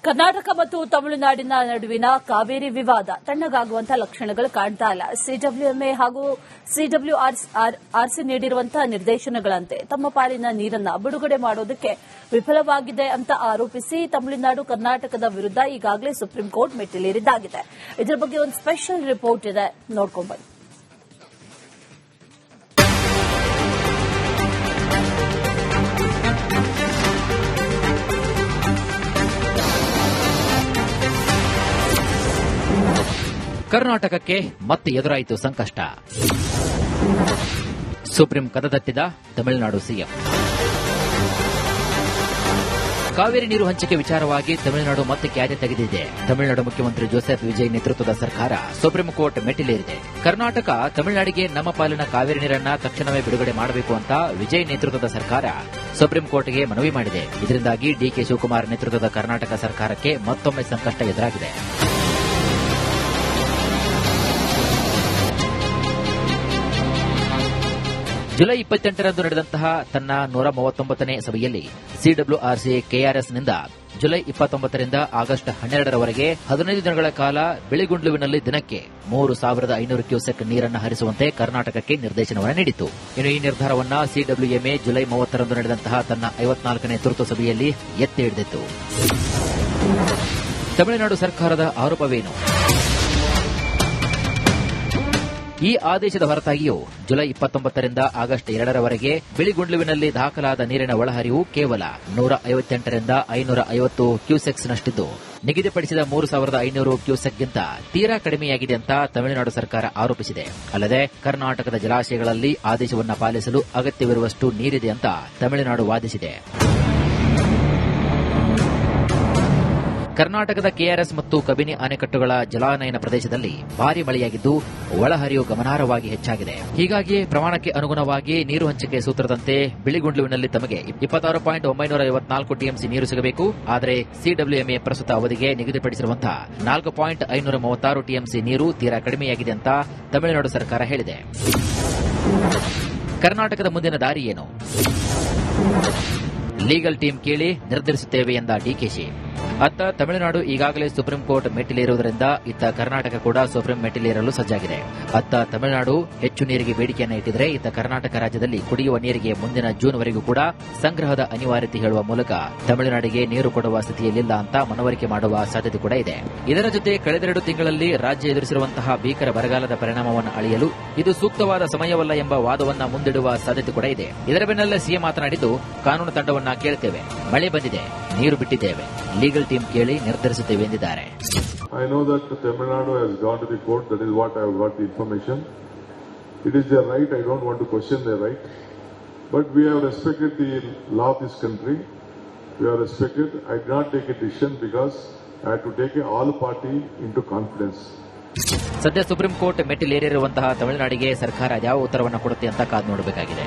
ಕರ್ನಾಟಕ ಮತ್ತು ತಮಿಳುನಾಡಿನ ನಡುವಿನ ಕಾವೇರಿ ವಿವಾದ ತಣ್ಣಗಾಗುವಂತಹ ಲಕ್ಷಣಗಳು ಕಾಣ್ತಾ ಇಲ್ಲ. ಸಿಡಬ್ಲ್ಯೂಎಂಎ ಹಾಗೂ ಸಿಡಬ್ಲ್ಯೂಆರ್ಸಿ ನೀಡಿರುವಂತಹ ನಿರ್ದೇಶನಗಳಂತೆ ತಮ್ಮ ಪಾಲಿನ ನೀರನ್ನು ಬಿಡುಗಡೆ ಮಾಡೋದಕ್ಕೆ ವಿಫಲವಾಗಿದೆ ಅಂತ ಆರೋಪಿಸಿ ತಮಿಳುನಾಡು ಕರ್ನಾಟಕದ ವಿರುದ್ಧ ಈಗಾಗಲೇ ಸುಪ್ರೀಂ ಕೋರ್ಟ್ ಮೆಟ್ಟಿಲೇರಿದ್ದಾಗಿದೆ. ಇದರ ಬಗ್ಗೆ ಒಂದು ಸ್ಪೆಷಲ್ ರಿಪೋರ್ಟ್ ಇದೆ, ನೋಡ್ಕೊಂಡು ಬನ್ನಿ. ಕರ್ನಾಟಕಕ್ಕೆ ಮತ್ತೆ ಎದುರಾಯಿತು ಸಂಕಷ್ಟ. ಸುಪ್ರೀಂ ಕದತಟ್ಟಿದ ತಮಿಳುನಾಡು ಸಿಎಂ. ಕಾವೇರಿ ನೀರು ಹಂಚಿಕೆ ವಿಚಾರವಾಗಿ ತಮಿಳುನಾಡು ಮತ್ತೆ ಕ್ಯಾರೆ ತೆಗೆದಿದೆ. ತಮಿಳುನಾಡು ಮುಖ್ಯಮಂತ್ರಿ ಜೋಸೆಫ್ ವಿಜಯ್ ನೇತೃತ್ವದ ಸರ್ಕಾರ ಸುಪ್ರೀಂ ಕೋರ್ಟ್ ಮೆಟ್ಟಿಲೇರಿದೆ. ಕರ್ನಾಟಕ ತಮಿಳುನಾಡಿಗೆ ನಮ್ಮ ಪಾಲಿನ ಕಾವೇರಿ ನೀರನ್ನ ತಕ್ಷಣವೇ ಬಿಡುಗಡೆ ಮಾಡಬೇಕು ಅಂತ ವಿಜಯ್ ನೇತೃತ್ವದ ಸರ್ಕಾರ ಸುಪ್ರೀಂ ಕೋರ್ಟ್ಗೆ ಮನವಿ ಮಾಡಿದೆ. ಇದರಿಂದಾಗಿ ಡಿಕೆ ಶಿವಕುಮಾರ್ ನೇತೃತ್ವದ ಕರ್ನಾಟಕ ಸರ್ಕಾರಕ್ಕೆ ಮತ್ತೊಮ್ಮೆ ಸಂಕಷ್ಟ ಎದುರಾಗಿದೆ. ಜುಲೈ 28ರಂದು ನಡೆದಂತಹ ತನ್ನ 139ನೇ ಸಭೆಯಲ್ಲಿ ಸಿಡಬ್ಲ್ಯೂಆರ್ಸಿ ಕೆಆರ್ಎಸ್ನಿಂದ ಜುಲೈ 29ರಿಂದ ಆಗಸ್ಟ್ 12ರವರೆಗೆ 15 ದಿನಗಳ ಕಾಲ ಬಿಳಿಗುಂಡ್ಲುವಿನಲ್ಲಿ ದಿನಕ್ಕೆ 3,500 ಕ್ಯೂಸೆಕ್ ನೀರನ್ನು ಹರಿಸುವಂತೆ ಕರ್ನಾಟಕಕ್ಕೆ ನಿರ್ದೇಶನವನ್ನು ನೀಡಿತು. ಇನ್ನು ಈ ನಿರ್ಧಾರವನ್ನು ಸಿಡಬ್ಲ್ಯೂಎಂಎ ಜುಲೈ 30ರಂದು ನಡೆದಂತಹ ತನ್ನ 54ನೇ ತುರ್ತು ಸಭೆಯಲ್ಲಿ ಎತ್ತಿ ಹಿಡಿದಿತ್ತು. ತಮಿಳುನಾಡು ಸರ್ಕಾರದ ಆರೋಪವೇನು? ಈ ಆದೇಶದ ಹೊರತಾಗಿಯೂ ಜುಲೈ 29ರಿಂದ ಆಗಸ್ಟ್ 2ರವರೆಗೆ ಬಿಳಿಗುಂಡ್ಲುವಿನಲ್ಲಿ ದಾಖಲಾದ ನೀರಿನ ಒಳಹರಿವು ಕೇವಲ 158ರಿಂದ 550 ಕ್ಯೂಸೆಕ್ಸ್ನಷ್ಟಿದ್ದು ನಿಗದಿಪಡಿಸಿದ 3,500 ಕ್ಯೂಸೆಕ್ಗಿಂತ ತೀರಾ ಕಡಿಮೆಯಾಗಿದೆ ಅಂತ ತಮಿಳುನಾಡು ಸರ್ಕಾರ ಆರೋಪಿಸಿದೆ. ಅಲ್ಲದೆ ಕರ್ನಾಟಕದ ಜಲಾಶಯಗಳಲ್ಲಿ ಆದೇಶವನ್ನು ಪಾಲಿಸಲು ಅಗತ್ಯವಿರುವಷ್ಟು ನೀರಿದೆ ಅಂತ ತಮಿಳುನಾಡು ವಾದಿಸಿದೆ. ಕರ್ನಾಟಕದ ಕೆಆರ್ಎಸ್ ಮತ್ತು ಕಬಿನಿ ಅಣೆಕಟ್ಟುಗಳ ಜಲಾನಯನ ಪ್ರದೇಶದಲ್ಲಿ ಭಾರೀ ಮಳೆಯಾಗಿದ್ದು ಒಳಹರಿವು ಗಮನಾರ್ಹವಾಗಿ ಹೆಚ್ಚಾಗಿದೆ. ಹೀಗಾಗಿ ಪ್ರಮಾಣಕ್ಕೆ ಅನುಗುಣವಾಗಿ ನೀರು ಹಂಚಿಕೆ ಸೂತ್ರದಂತೆ ಬಿಳಿಗುಂಡ್ಲುವಿನಲ್ಲಿ ತಮಗೆ 26.954 ಟಿಎಂಸಿ ನೀರು ಸಿಗಬೇಕು. ಆದರೆ ಸಿಡಬ್ಲ್ಯೂಎಂಎ ಪ್ರಸ್ತುತ ಅವಧಿಗೆ ನಿಗದಿಪಡಿಸಿರುವಂತಹ 4.536 ಟಿಎಂಸಿ ನೀರು ತೀರಾ ಕಡಿಮೆಯಾಗಿದೆ ಅಂತ ತಮಿಳುನಾಡು ಸರ್ಕಾರ ಹೇಳಿದೆ. ಕರ್ನಾಟಕದ ಮುಂದಿನ ದಾರಿ ಏನು? ಲೀಗಲ್ ಟೀಮ್ ಕೇಳಿ ನಿರ್ಧರಿಸುತ್ತೇವೆ ಎಂದ ಡಿಕೆಶಿ. ಅತ್ತ ತಮಿಳುನಾಡು ಈಗಾಗಲೇ ಸುಪ್ರೀಂ ಕೋರ್ಟ್ ಮೆಟ್ಟಿಲೇರುವುದರಿಂದ ಇತ್ತ ಕರ್ನಾಟಕ ಕೂಡ ಸುಪ್ರೀಂ ಮೆಟ್ಟಿಲೇರಲು ಸಜ್ಜಾಗಿದೆ. ಅತ್ತ ತಮಿಳುನಾಡು ಹೆಚ್ಚು ನೀರಿಗೆ ಬೇಡಿಕೆಯನ್ನು ಇಟ್ಟಿದ್ರೆ ಇತ್ತ ಕರ್ನಾಟಕ ರಾಜ್ಯದಲ್ಲಿ ಕುಡಿಯುವ ನೀರಿಗೆ ಮುಂದಿನ ಜೂನ್ವರೆಗೂ ಕೂಡ ಸಂಗ್ರಹದ ಅನಿವಾರ್ಯತೆ ಹೇಳುವ ಮೂಲಕ ತಮಿಳುನಾಡಿಗೆ ನೀರು ಕೊಡುವ ಸ್ಥಿತಿಯಲ್ಲಿಲ್ಲ ಅಂತ ಮನವರಿಕೆ ಮಾಡುವ ಸಾಧ್ಯತೆ ಕೂಡ ಇದೆ. ಇದರ ಜೊತೆ ಕಳೆದೆರಡು ತಿಂಗಳಲ್ಲಿ ರಾಜ್ಯ ಎದುರಿಸಿರುವಂತಹ ಭೀಕರ ಬರಗಾಲದ ಪರಿಣಾಮವನ್ನು ಅಳೆಯಲು ಇದು ಸೂಕ್ತವಾದ ಸಮಯವಲ್ಲ ಎಂಬ ವಾದವನ್ನ ಮುಂದಿಡುವ ಸಾಧ್ಯತೆ ಕೂಡ ಇದೆ. ಇದರ ಬೆನ್ನಲ್ಲೇ ಸಿಎಂ ಮಾತನಾಡಿದ್ದು, ಕಾನೂನು ತಂಡವನ್ನ ಕೇಳುತ್ತೇವೆ, ಮಳೆ ಬಂದಿದೆ, ನೀರು ಬಿಟ್ಟಿದ್ದೇವೆ, ಲೀಗಲ್ ಟೀಮ್ ಕೇಳಿ ನಿರ್ಧರಿಸುತ್ತೇವೆ ಎಂದಿದ್ದಾರೆ. I know that Tamil Nadu has gone to the court. That is what I have got the information. It is their right. I don't want to question their right. But we have respected the law of this country. We have respected. I did not take a decision because I had to take all party into confidence. ಸದ್ಯ supreme court ಮೆಟ್ಟಿಲೇರಿರುವಂತಹ ತಮಿಳುನಾಡಿಗೆ ಸರ್ಕಾರ ಯಾವ ಉತ್ತರವನ್ನು ಕೊಡುತ್ತೆ ಅಂತ ಕಾದು ನೋಡಬೇಕಾಗಿದೆ.